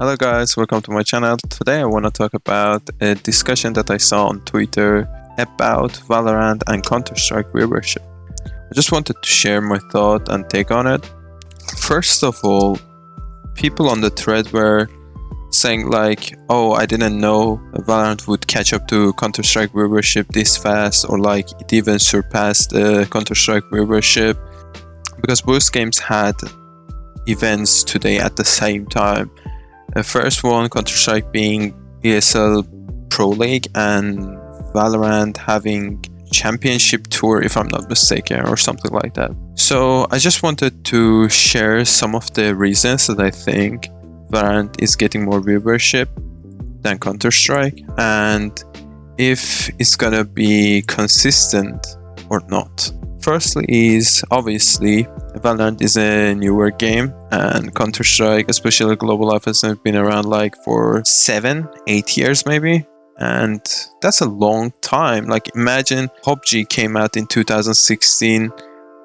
Hello guys, welcome to my channel. Today I want to talk about a discussion that I saw on Twitter about Valorant and Counter-Strike viewership. I just wanted to share my thought and take on it. First of all, people on the thread were saying like, oh, I didn't know Valorant would catch up to Counter-Strike viewership this fast, or like it even surpassed Counter-Strike viewership, because both games had events today at the same time. The first one, Counter-Strike being ESL Pro League, and Valorant having Championship Tour, if I'm not mistaken, or something like that. So I just wanted to share some of the reasons that I think Valorant is getting more viewership than Counter-Strike, and if it's gonna be consistent or not. Firstly is, obviously, Valorant is a newer game, and Counter-Strike, especially Global Offensive, have been around like for 7-8 years maybe, and that's a long time. Like, imagine PUBG came out in 2016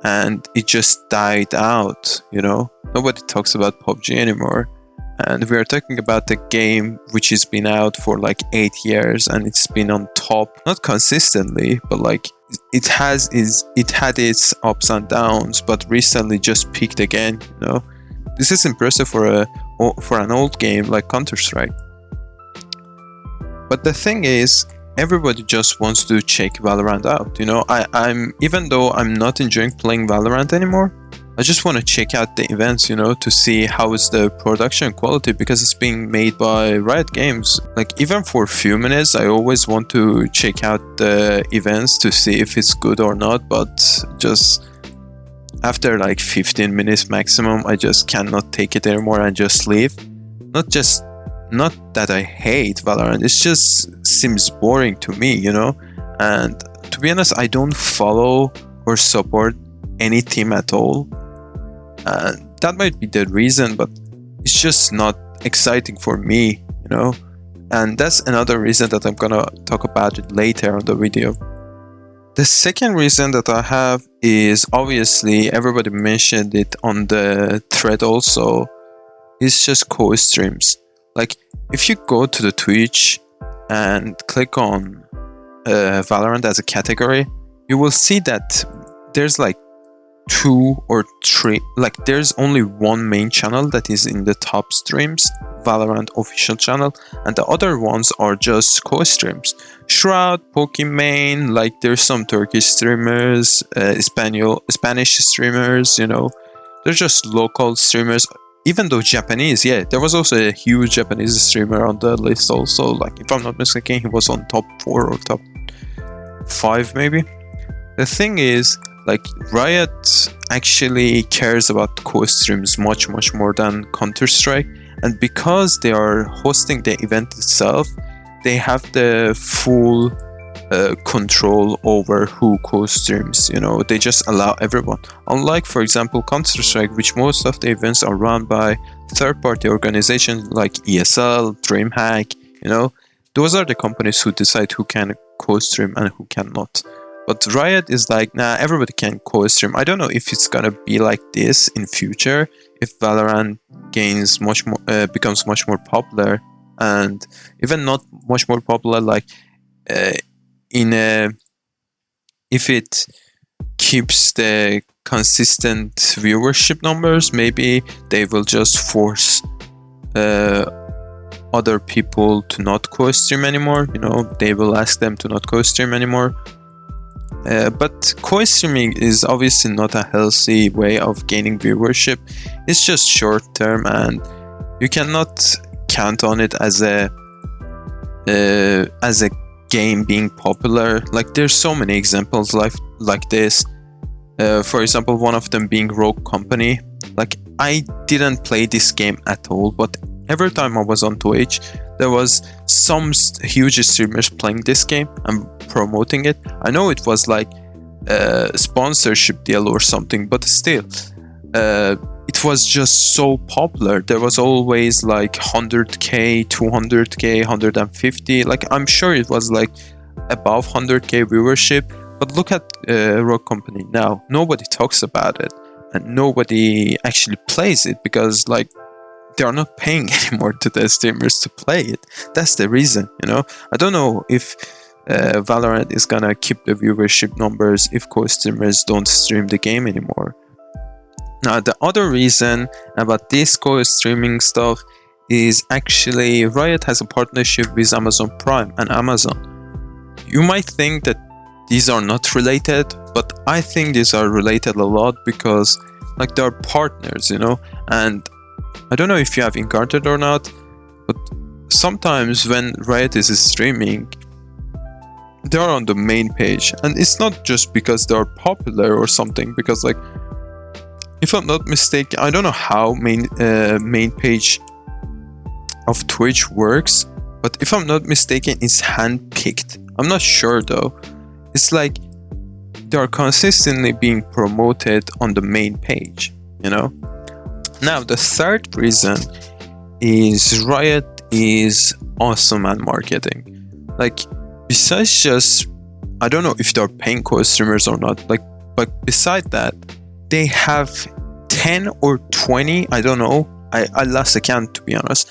and it just died out, you know? Nobody talks about PUBG anymore, and we are talking about the game which has been out for like 8 years, and it's been on top, not consistently, but like it had its ups and downs, but recently just peaked again, you know. This is impressive for an old game like Counter-Strike. But the thing is, everybody just wants to check Valorant out, you know. I'm even though I'm not enjoying playing Valorant anymore, I just want to check out the events, you know, to see how is the production quality, because it's being made by Riot Games. Like, even for a few minutes, I always want to check out the events to see if it's good or not, but just after like 15 minutes maximum, I just cannot take it anymore and just leave. Not that I hate Valorant, it just seems boring to me, you know. And to be honest, I don't follow or support any team at all. That might be the reason, but it's just not exciting for me, you know. And that's another reason that I'm gonna talk about it later on the video. The second reason that I have is, obviously everybody mentioned it on the thread also, it's just co-streams. Like, if you go to the Twitch and click on Valorant as a category, you will see that there's like 2 or 3, like there's only one main channel that is in the top streams, Valorant official channel, and the other ones are just co-streams. Shroud, Pokimane, like there's some Turkish streamers, Spanish streamers, you know, they're just local streamers. Even though Japanese, yeah, there was also a huge Japanese streamer on the list also, like if I'm not mistaken, he was on top 4 or top 5 maybe. The thing is, like, Riot actually cares about co-streams much more than Counter-Strike, and because they are hosting the event itself, they have the full control over who co-streams, you know. They just allow everyone, unlike, for example, Counter-Strike, which most of the events are run by third-party organizations like ESL, DreamHack, you know. Those are the companies who decide who can co-stream and who cannot. But Riot is like, nah, everybody can co-stream. I don't know if it's gonna be like this in future, if Valorant gains much more, becomes much more popular, and even not much more popular, like if it keeps the consistent viewership numbers, maybe they will just force other people to not co-stream anymore, you know. They will ask them to not co-stream anymore. But co-streaming is obviously not a healthy way of gaining viewership. It's just short term, and you cannot count on it as a game being popular. Like, there's so many examples like this. For example, one of them being Rogue Company. Like, I didn't play this game at all, but every time I was on Twitch, there was some huge streamers playing this game and promoting it. I know it was like a sponsorship deal or something, but still, it was just so popular. There was always like 100k, 200k, 150. Like, I'm sure it was like above 100k viewership. But look at Rogue Company now. Nobody talks about it, and nobody actually plays it, because like they are not paying anymore to the streamers to play it. That's the reason, you know. I don't know if Valorant is gonna keep the viewership numbers if co-streamers don't stream the game anymore. Now, the other reason about this co-streaming stuff is actually Riot has a partnership with Amazon Prime and Amazon. You might think that these are not related, but I think these are related a lot because like they're partners, you know. And I don't know if you have encountered or not, but sometimes when Riot is streaming, they're on the main page, and it's not just because they're popular or something, because like if I'm not mistaken, I don't know how main page of Twitch works, but if I'm not mistaken, it's handpicked. I'm not sure though. It's like they are consistently being promoted on the main page, you know. Now the third reason is Riot is awesome at marketing. Like, besides just, I don't know if they're paying co-streamers or not, like, but beside that, they have 10 or 20, I don't know, I lost the count to be honest.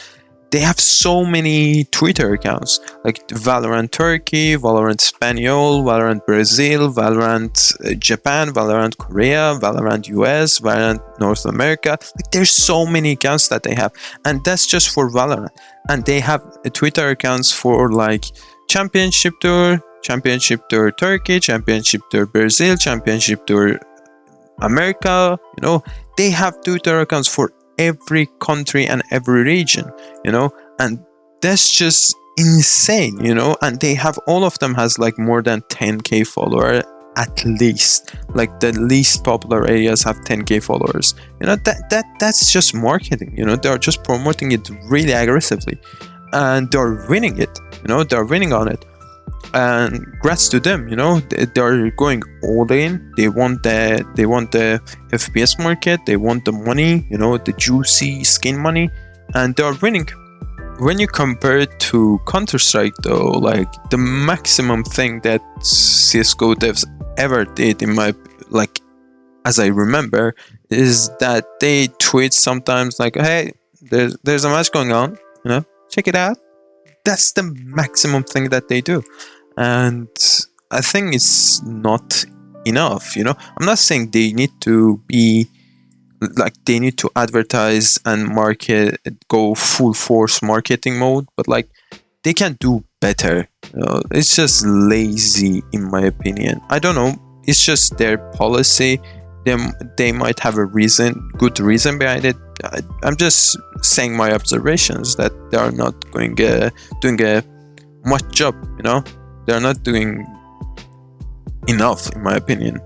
They have so many Twitter accounts, like Valorant Turkey, Valorant Spaniel, Valorant Brazil, Valorant Japan, Valorant Korea, Valorant US, Valorant North America. Like, there's so many accounts that they have, and that's just for Valorant. And they have Twitter accounts for like Championship Tour Turkey, Championship Tour Brazil, Championship Tour America, you know. They have Twitter accounts for every country and every region, you know, and that's just insane, you know. And they have, all of them has like more than 10k followers at least. Like the least popular areas have 10k followers, you know. That's just marketing, you know. They're just promoting it really aggressively, and they're winning it, you know. They're winning on it, and congrats to them, you know. They're going all in. They want the FPS market, they want the money, you know, the juicy skin money, and they're winning. When you compare it to Counter-Strike though, like the maximum thing that CSGO devs ever did, in my, like, as I remember, is that they tweet sometimes like, hey, there's a match going on, you know, check it out. That's the maximum thing that they do, and I think it's not enough, you know. I'm not saying they need to be like, they need to advertise and market, go full force marketing mode, but like they can do better, you know. It's just lazy in my opinion. I don't know, it's just their policy. They might have a good reason behind it. I'm just saying my observations that they are not doing a much job, you know. They're not doing enough in my opinion.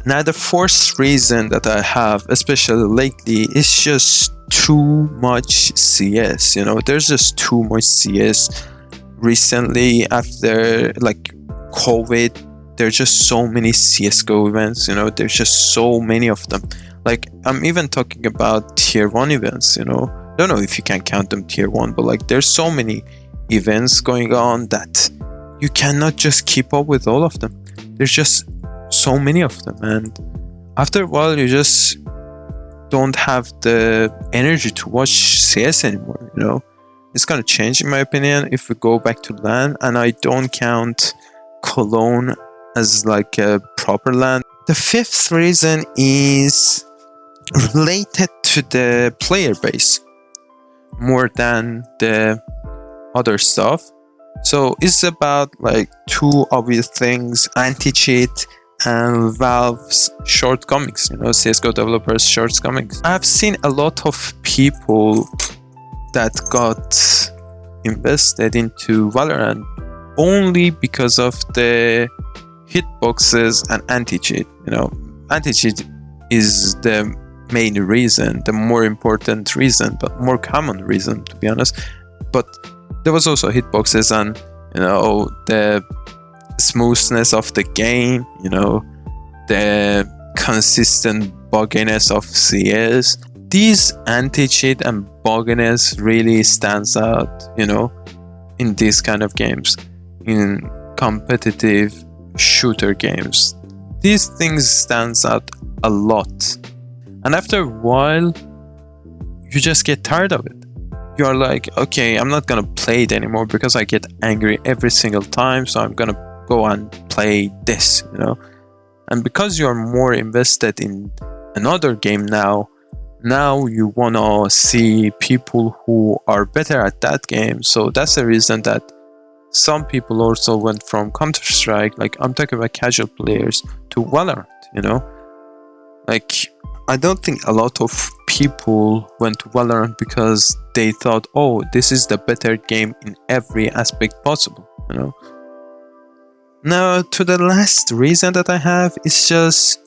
Now the fourth reason that I have, especially lately, is just too much CS, you know. There's just too much CS recently after like COVID. There's just so many CSGO events, you know. There's just so many of them. Like, I'm even talking about tier 1 events, you know. I don't know if you can count them tier 1, but like there's so many events going on that you cannot just keep up with all of them. There's just so many of them, and after a while you just don't have the energy to watch CS anymore, you know. It's gonna change in my opinion if we go back to LAN, and I don't count Cologne as like a proper LAN. The fifth reason is related to the player base more than the other stuff. So it's about like two obvious things: Anticheat and Valve's shortcomings, you know, CSGO developers' shortcomings. I've seen a lot of people that got invested into Valorant only because of the hitboxes and anti-cheat. You know, anti-cheat is the main reason, the more important reason, but more common reason, to be honest. But there was also hitboxes and, you know, the smoothness of the game, you know, the consistent bugginess of CS. These anti-cheat and bugginess really stands out, you know, in these kind of games, in competitive shooter games. These things stands out a lot, and after a while you just get tired of it. You are like, okay, I'm not gonna play it anymore because I get angry every single time, so I'm gonna go and play this, you know. And because you're more invested in another game now you wanna see people who are better at that game. So that's the reason that some people also went from Counter-Strike, like I'm talking about casual players, to Valorant, you know. Like, I don't think a lot of people went to Valorant because they thought, oh, this is the better game in every aspect possible, you know. Now, to the last reason that I have is just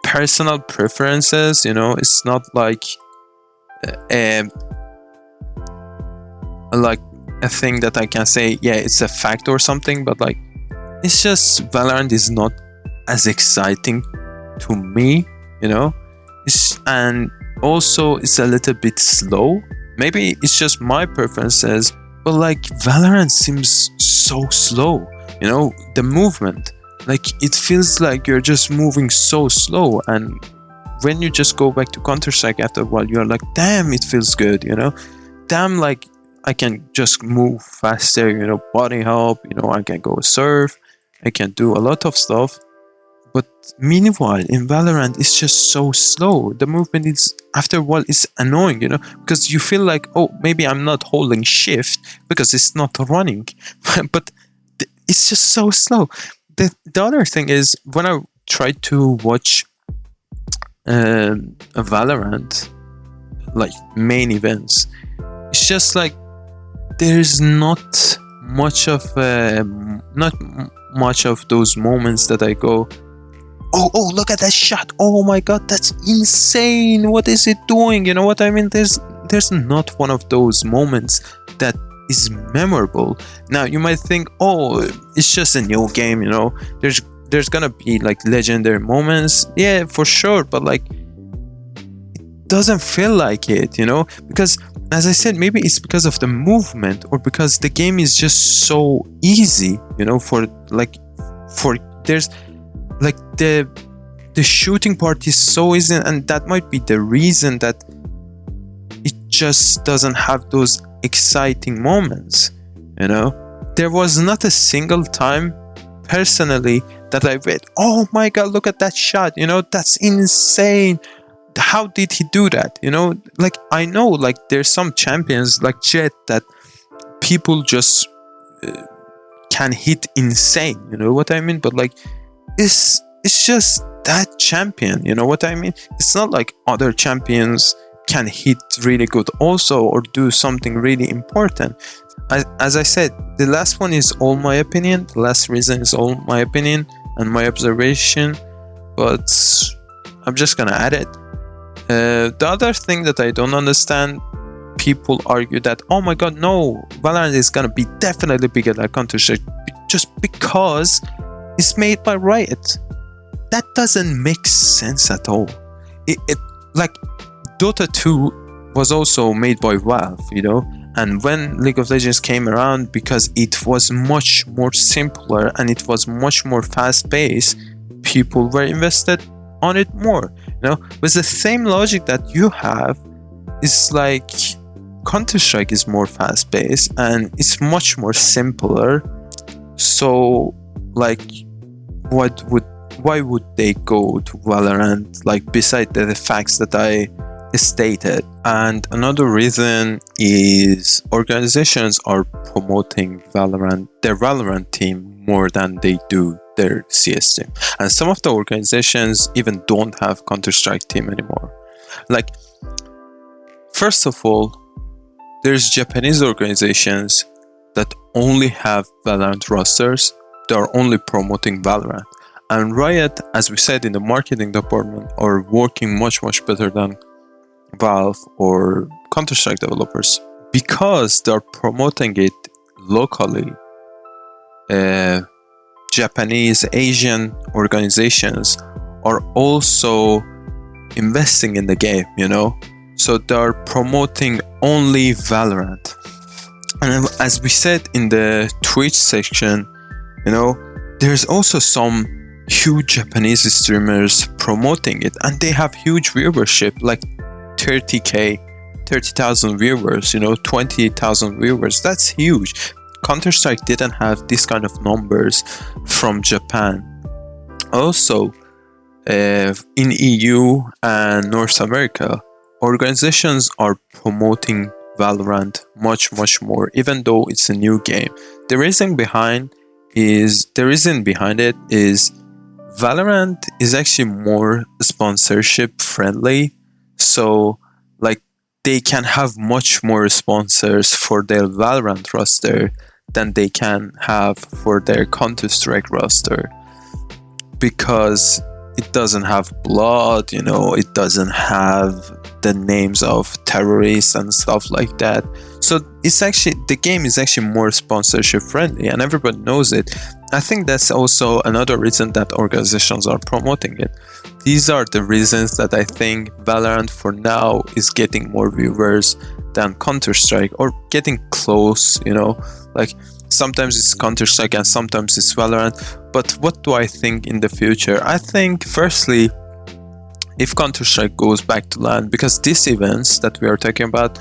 personal preferences, you know. It's not like a thing that I can say, yeah, it's a fact or something, but like, it's just Valorant is not as exciting to me, you know. And also it's a little bit slow. Maybe it's just my preferences, but like Valorant seems so slow, you know, the movement, like it feels like you're just moving so slow. And when you just go back to Counter-Strike after a while, you're like, damn, it feels good, you know. Damn, like I can just move faster, you know, body hop, you know, I can go surf, I can do a lot of stuff. But meanwhile, in Valorant, it's just so slow. The movement is, after a while, it's annoying, you know, because you feel like, oh, maybe I'm not holding shift because it's not running. But it's just so slow. The other thing is, when I try to watch a Valorant, like main events, it's just like there's not much of those moments that I go, oh, look at that shot, oh my god, that's insane, what is it doing, you know what I mean? There's not one of those moments that is memorable. Now you might think, oh, it's just a new game, you know, there's gonna be like legendary moments, yeah, for sure, but like it doesn't feel like it, you know, because as I said, maybe it's because of the movement, or because the game is just so easy, you know, there's like the shooting part is so easy, and that might be the reason that it just doesn't have those exciting moments, you know. There was not a single time personally that I read, oh my god, look at that shot, you know, that's insane, how did he do that, you know. Like I know like there's some champions like Jet that people just can hit insane, you know what I mean, but like it's just that champion, you know what I mean. It's not like other champions can hit really good also, or do something really important. As I said, the last one is all my opinion, the last reason is all my opinion and my observation, but I'm just gonna add it. The other thing that I don't understand, people argue that, oh my god, no, Valorant is gonna be definitely bigger than Counter-Strike just because it's made by Riot. That doesn't make sense at all. It like Dota 2 was also made by Valve, you know, and when League of Legends came around, because it was much more simpler and it was much more fast-paced, people were invested on it more, you know. With the same logic that you have, it's like Counter-Strike is more fast-paced and it's much more simpler, so like why would they go to Valorant, like beside the facts that I stated? And another reason is organizations are promoting their Valorant team more than they do their CS team, and some of the organizations even don't have Counter-Strike team anymore. Like, first of all, there's Japanese organizations that only have Valorant rosters. They are only promoting Valorant. And Riot, as we said in the marketing department, are working much better than Valve or Counter-Strike developers, because they're promoting it locally. Japanese, Asian organizations are also investing in the game, you know, so they're promoting only Valorant. And as we said in the Twitch section, you know, there's also some huge Japanese streamers promoting it, and they have huge viewership. Like 30k, 30,000 viewers, 20,000 viewers. That's huge. Counter-Strike didn't have this kind of numbers from Japan. Also, in EU and North America, organizations are promoting Valorant much more, even though it's a new game. The reason behind it is Valorant is actually more sponsorship friendly, so like they can have much more sponsors for their Valorant roster than they can have for their Counter-Strike roster, because it doesn't have blood, it doesn't have the names of terrorists and stuff like that. So the game is actually more sponsorship friendly, and everybody knows it. I think that's also another reason that organizations are promoting it. These are the reasons that I think Valorant for now is getting more viewers than Counter-Strike, or getting close, like sometimes it's Counter-Strike and sometimes it's Valorant. But what do I think in the future? I think firstly, if Counter-Strike goes back to LAN, because these events that we are talking about,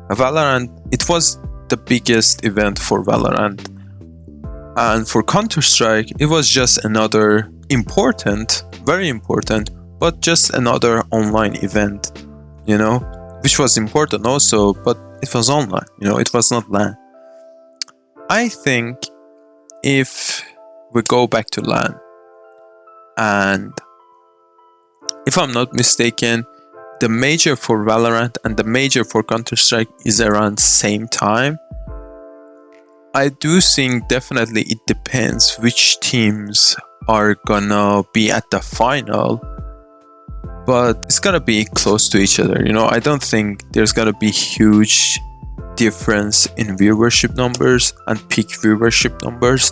Valorant, it was the biggest event for Valorant. And for Counter-Strike, it was just another important, very important, but just another online event, which was important also, but it was online, it was not LAN. I think if we go back to LAN, and if I'm not mistaken, the major for Valorant and the major for Counter-Strike is around same time. I do think definitely it depends which teams are gonna be at the final, but it's gonna be close to each other. I don't think there's gonna be huge difference in viewership numbers and peak viewership numbers.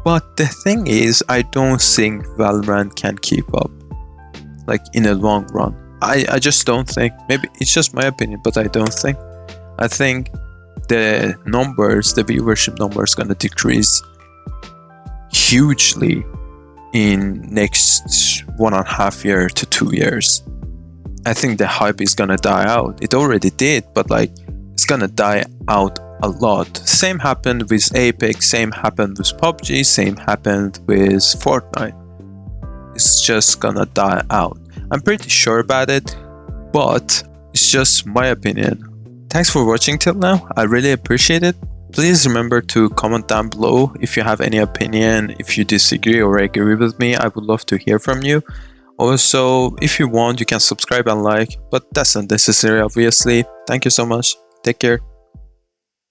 But the thing is, I don't think Valorant can keep up, like in a long run. I just don't think. Maybe it's just my opinion, but I don't think. I think the viewership numbers gonna decrease hugely in next 1.5 years to 2 years. I think the hype is gonna die out. It already did, but it's gonna die out a lot. Same happened with Apex, same happened with PUBG, same happened with Fortnite. It's just gonna die out. I'm pretty sure about it, but it's just my opinion. Thanks for watching till now. I really appreciate it. Please remember to comment down below if you have any opinion, if you disagree or agree with me. I would love to hear from you. Also, if you want, you can subscribe and like, but that's not necessary, obviously. Thank you so much. Take care.